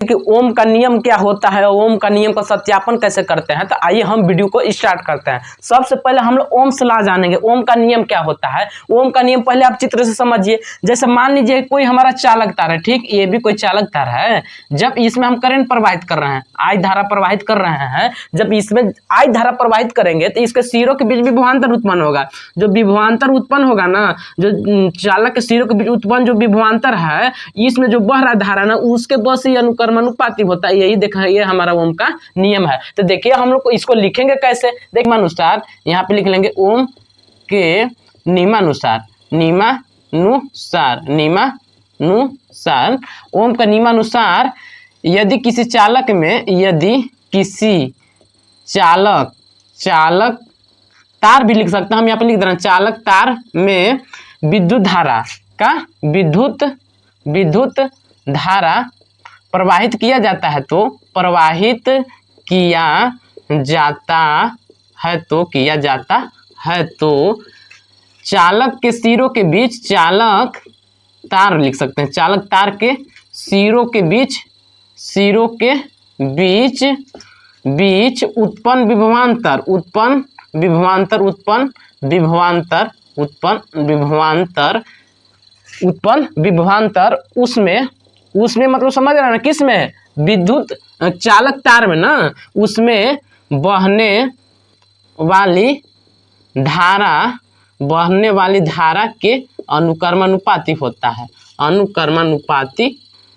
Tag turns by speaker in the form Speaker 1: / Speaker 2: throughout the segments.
Speaker 1: कि ओम का नियम क्या होता है और ओम का नियम का सत्यापन कैसे करते हैं। तो आइए हम वीडियो को स्टार्ट करते हैं। सबसे पहले हम लोग ओम से ला जानेंगे ओम का नियम क्या होता है। ओम का नियम पहले आप चित्र से समझिए। जैसे मान लीजिए कोई हमारा चालक तार है, ठीक, ये भी कोई चालक तार है। जब इसमें हम करंट प्रवाहित कर रहे हैं, आई धारा प्रवाहित कर रहे हैं, जब इसमें आई धारा प्रवाहित करेंगे तो इसके सिरों के बीच विभवांतर उत्पन्न होगा। जो विभवांतर उत्पन्न होगा ना, जो चालक के सिरों के बीच उत्पन्न जो विभवांतर है, इसमें जो बह रहा धारा ना, उसके बस ही अनुक्रमानुपाती होता है। यही देखा, ये हमारा ओम का नियम है। तो देखिए हम लोग इसको लिखेंगे कैसे। देखिए अनुसार यहाँ पे लिख लेंगे ओम के नियमानुसार, नियमानुसार ओम का नियमानुसार यदि किसी चालक में, यदि किसी चालक तार भी लिख सकते हैं हम, यहाँ पे लिख दे रहे हैं चालक तार में विद्युत धारा का विद्युत धारा प्रवाहित किया जाता है, तो प्रवाहित किया जाता है तो चालक के सिरों के बीच, चालक तार लिख सकते हैं, चालक तार के सिरों के बीच उत्पन्न विभवांतर उसमें मतलब समझ रहे हैं ना, किस में, विद्युत चालक तार में ना, उसमें बहने वाली धारा के अनुक्रमानुपाती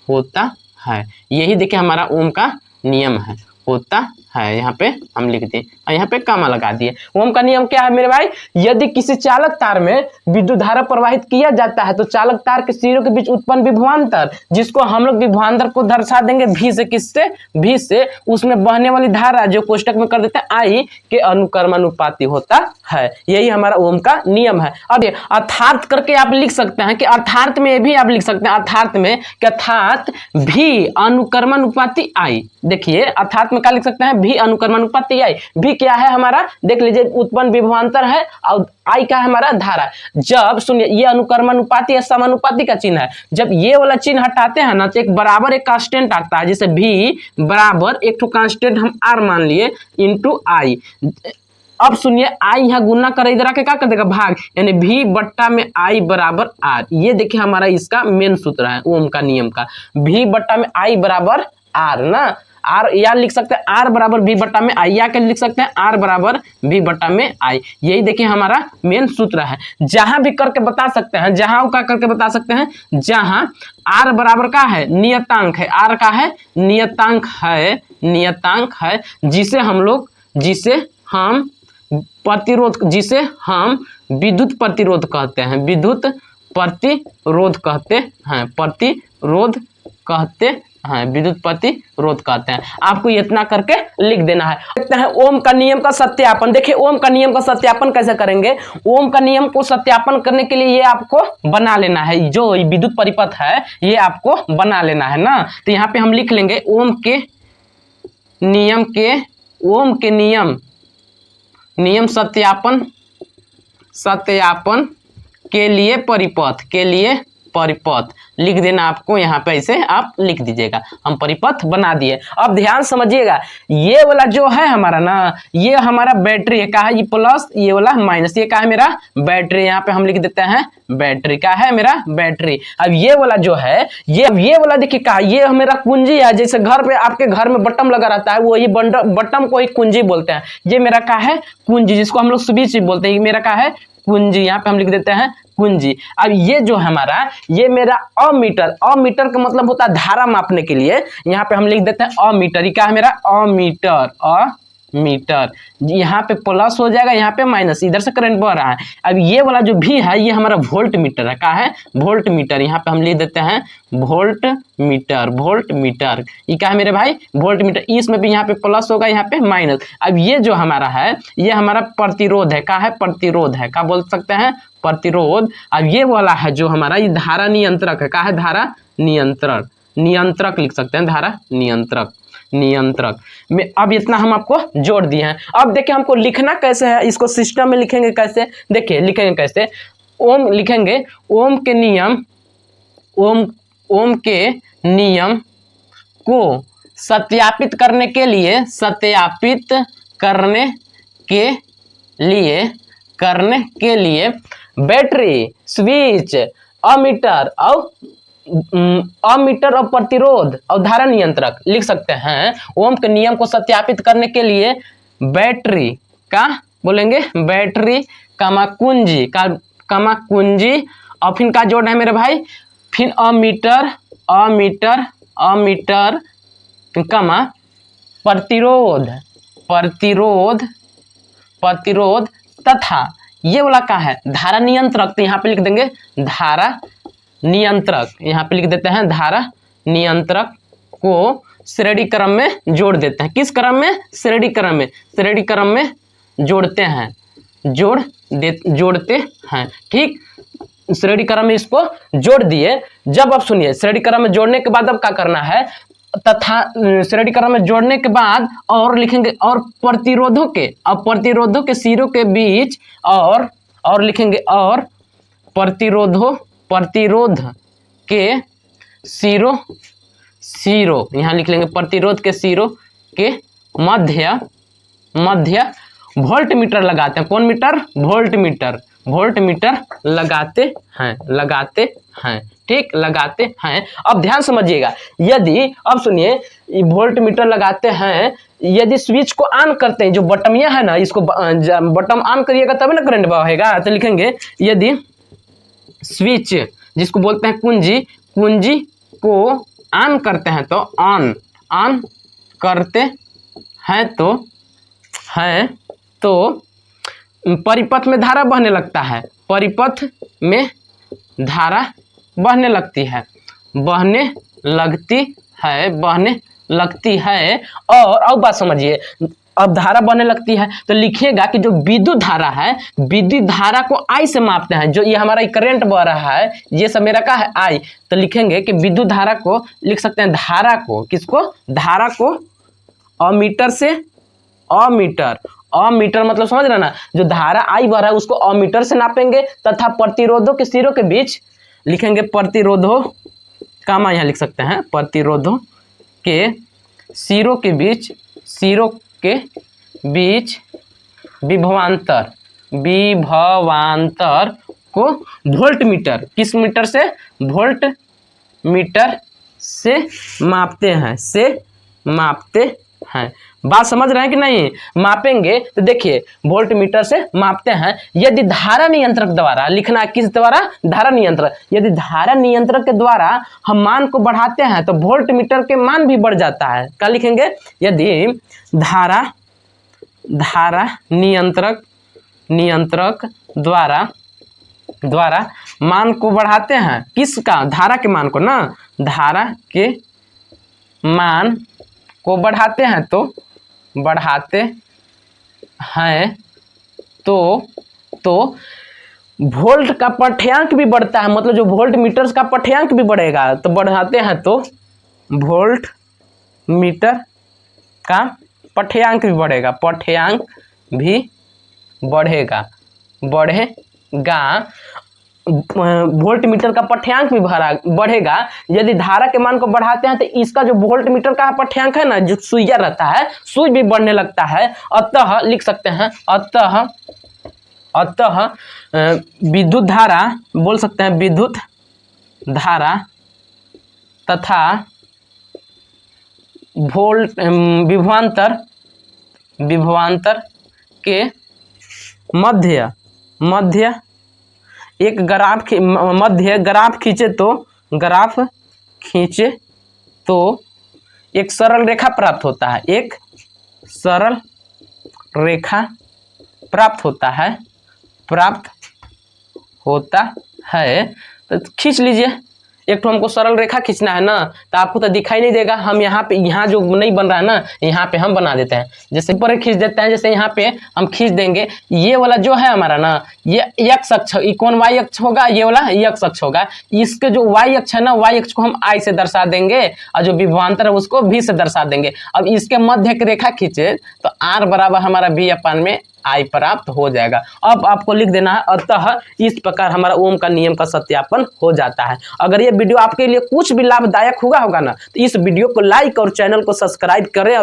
Speaker 1: होता है। यही देखिए हमारा ओम का नियम है, होता है। यहाँ पे हम लिख दिए और यहाँ पे कॉमा लगा दिए। ओम का नियम क्या है मेरे भाई, यदि किसी चालक तार में विद्युत धारा प्रवाहित किया जाता है तो चालक तार के सिरों के बीच उत्पन्न विभवांतर, जिसको हम लोग विभवांतर को दर्शा देंगे भी से, किससे, भी से, उसमें बहने वाली धारा जो कोष्टक में कर देते हैं आई के अनुक्रमानुपाती होता है। यही हमारा ओम का नियम है। अब ये अर्थात करके आप लिख सकते हैं कि अर्थात में भी आप लिख सकते हैं, अर्थात में कि अर्थात भी अनुक्रमानुपाती आई। देखिए अर्थात में क्या लिख सकते हैं, भी अनुक्रमानुपाती आई। भी क्या है हमारा, देख लीजिए उत्पन्न विभवांतर है और आई क्या है हमारा, धारा। जब सुनिए ये अनुक्रमानुपाती या समानुपाती का चिन्ह है, जब ये वाला चिन्ह हटाते हैं ना तो एक बराबर एक कांस्टेंट आता है, जैसे भी बराबर एक तो कांस्टेंट हम आर मान लिए इंटू आई। अब सुनिए आई यहाँ गुना कर, इधर आके क्या कर देगा, भाग, यानी भी बट्टा में आई बराबर आर। ये देखिए हमारा इसका मेन सूत्र है ओम का नियम का, भी बट्टा में आई बराबर आर ना, आर या लिख सकते हैं आर बराबर भी बट्टा में आई, या के लिख सकते हैं आर बराबर भी बट्टा में आई। यही देखिए हमारा मेन सूत्र है। जहां भी करके बता सकते हैं, जहां का करके बता सकते हैं, जहां आर बराबर का है, नियतांक है, आर का है नियतांक है, जिसे हम प्रतिरोध, जिसे हम विद्युत प्रतिरोध कहते हैं, विद्युत प्रतिरोध कहते हैं। आपको इतना करके लिख देना है। देखते हैं ओम का नियम का सत्यापन। देखिए ओम का नियम का सत्यापन कैसे करेंगे। ओम का नियम को सत्यापन करने के लिए ये आपको बना लेना है, जो विद्युत परिपथ है ये आपको बना लेना है ना। तो यहाँ पे हम लिख लेंगे ओम के नियम सत्यापन के लिए परिपथ लिख देना आपको। यहाँ पे ऐसे आप लिख दीजिएगा, हम परिपथ बना दिए। अब ध्यान समझिएगा, ये वाला जो है हमारा ना, ये हमारा बैटरी है, का है ये प्लस, ये वाला माइनस, ये का है मेरा बैटरी। यहाँ पे हम लिख देते हैं बैटरी, का है मेरा बैटरी। अब ये वाला जो है, ये वाला देखिए का, ये मेरा कुंजी है। जैसे घर पे आपके घर में बटन लगा रहता है, वो ये बटन को ही कुंजी बोलते हैं। ये मेरा का है कुंजी, जिसको हम लोग स्विच बोलते हैं, ये मेरा का है कुंजी। यहाँ पे हम लिख देते हैं कुंजी। अब ये जो हमारा, ये मेरा अमीटर का मतलब होता है धारा मापने के लिए। यहाँ पे हम लिख देते हैं अमीटर। ये क्या है मेरा अमीटर। यहाँ पे प्लस हो जाएगा, यहाँ पे माइनस, इधर से करंट बह रहा है। अब ये वाला जो भी है ये हमारा वोल्ट मीटर है, क्या है वोल्ट मीटर। यहाँ पे हम लिख देते हैं वोल्ट मीटर। ये क्या है मेरे भाई, वोल्ट मीटर। इसमें भी यहाँ पे प्लस होगा, यहाँ पे माइनस। अब ये जो हमारा है, ये हमारा प्रतिरोध है, क्या है प्रतिरोध है, क्या बोल सकते हैं प्रतिरोध। अब ये वाला है जो हमारा, ये धारा नियंत्रक है, क्या है धारा नियंत्रक लिख सकते हैं, धारा नियंत्रक में। अब इतना हम आपको जोड़ दिए हैं। अब देखिए हमको लिखना कैसे है, इसको सिस्टम में लिखेंगे कैसे। देखिए लिखेंगे कैसे, ओम लिखेंगे, ओम के नियम को सत्यापित करने के लिए बैटरी, स्विच, अमीटर और प्रतिरोध और धारा नियंत्रक लिख सकते हैं। ओम के नियम को सत्यापित करने के लिए बैटरी का बोलेंगे, बैटरी कामा कुंजी और फिर का जोड़ है मेरे भाई, फिर अमीटर कामा प्रतिरोध तथा ये वाला क्या है, धारा नियंत्रक। तो यहाँ पे लिख देंगे धारा नियंत्रक, यहाँ पे लिख देते हैं धारा नियंत्रक को श्रेणी क्रम में जोड़ देते हैं। किस क्रम में? श्रेणी क्रम में जोड़ते हैं। ठीक, श्रेणी क्रम में इसको जोड़ दिए। जब आप सुनिए, श्रेणी क्रम में जोड़ने के बाद अब क्या करना है, तथा श्रेणी क्रम में जोड़ने के बाद और लिखेंगे और प्रतिरोधों के सिरों के बीच और लिखेंगे और प्रतिरोध के सिरों यहाँ लिख लेंगे प्रतिरोध के सिरों के मध्य वोल्ट मीटर लगाते हैं। कौन मीटर? वोल्ट मीटर लगाते हैं। ठीक, लगाते हैं। अब ध्यान समझिएगा, यदि अब सुनिए, वोल्ट मीटर लगाते हैं, यदि स्विच को ऑन करते हैं, जो बटमिया है ना, इसको बटन ऑन करिएगा तब ना करंट बहेगा। तो लिखेंगे यदि स्विच जिसको बोलते हैं कुंजी को ऑन करते हैं तो ऑन करते हैं तो परिपथ में धारा बहने लगता है। परिपथ में धारा बहने लगती है। और अब बात समझिए, अब धारा बहने लगती है तो लिखिएगा कि जो विद्युत धारा है, विद्युत धारा को आई से मापते हैं। जो ये हमारा करंट बह रहा है, ये सब मेरा क्या है, आई। तो लिखेंगे कि विद्युत धारा को लिख सकते हैं, धारा को, किसको? धारा को अमीटर से अमीटर मतलब समझ रहे ना, जो धारा आई बह रहा है उसको अमीटर से नापेंगे तथा प्रतिरोधों के सिरों के बीच लिखेंगे प्रतिरोधों कामा, यहाँ लिख सकते हैं प्रतिरोधों के सिरों के बीच विभवांतर को वोल्ट मीटर, किस मीटर से? वोल्ट मीटर से मापते हैं। बात समझ रहे हैं कि नहीं? मापेंगे तो देखिए, वोल्ट मीटर से मापते हैं। यदि धारा नियंत्रक द्वारा लिखना, किस द्वारा? धारा नियंत्रक। यदि धारा नियंत्रक के द्वारा हम मान को बढ़ाते हैं तो वोल्ट मीटर के मान भी बढ़ जाता है। क्या लिखेंगे? यदि धारा नियंत्रक द्वारा मान को बढ़ाते हैं, किसका? धारा के मान को ना, धारा के मान को बढ़ाते हैं तो वोल्ट का पठ्यांक भी बढ़ता है। मतलब जो वोल्ट मीटर का पठ्यांक भी बढ़ेगा। तो बढ़ाते हैं तो वोल्ट मीटर का पठ्यांक भी बढ़ेगा, वोल्ट मीटर का पठ्यांक भी बढ़ेगा। यदि धारा के मान को बढ़ाते हैं तो इसका जो वोल्ट मीटर का पठ्यांक है ना, जो सुइया रहता है, सुई भी बढ़ने लगता है। अतः लिख सकते हैं, अतः विद्युत धारा बोल सकते हैं, विद्युत धारा तथा विभवांतर के मध्य एक ग्राफ खींचे तो एक सरल रेखा प्राप्त होता है। एक सरल रेखा प्राप्त होता है। तो खींच लीजिए। एक तो हमको सरल रेखा खींचना है ना, तो आपको तो दिखाई नहीं देगा। हम यहाँ जो नहीं बन रहा है ना, यहाँ पे हम बना देते हैं। जैसे ऊपर खींच देते हैं, जैसे यहाँ पे हम खींच देंगे। ये वाला जो है हमारा ना, ये x अक्ष, कौन y अक्ष होगा? ये वाला x अक्ष होगा। इसके जो y अक्ष है ना, y अक्ष को हम I से दर्शा देंगे और जो विभवांतर है उसको V से दर्शा देंगे। अब इसके मध्य की रेखा खींचे तो R बराबर हमारा V/में I प्राप्त हो जाएगा। अब आपको लिख देना है अतः इस प्रकार हमारा ओम का नियम का सत्यापन हो जाता है। अगर ये वीडियो आपके लिए कुछ भी लाभदायक होगा ना तो इस वीडियो को लाइक और चैनल को सब्सक्राइब करें।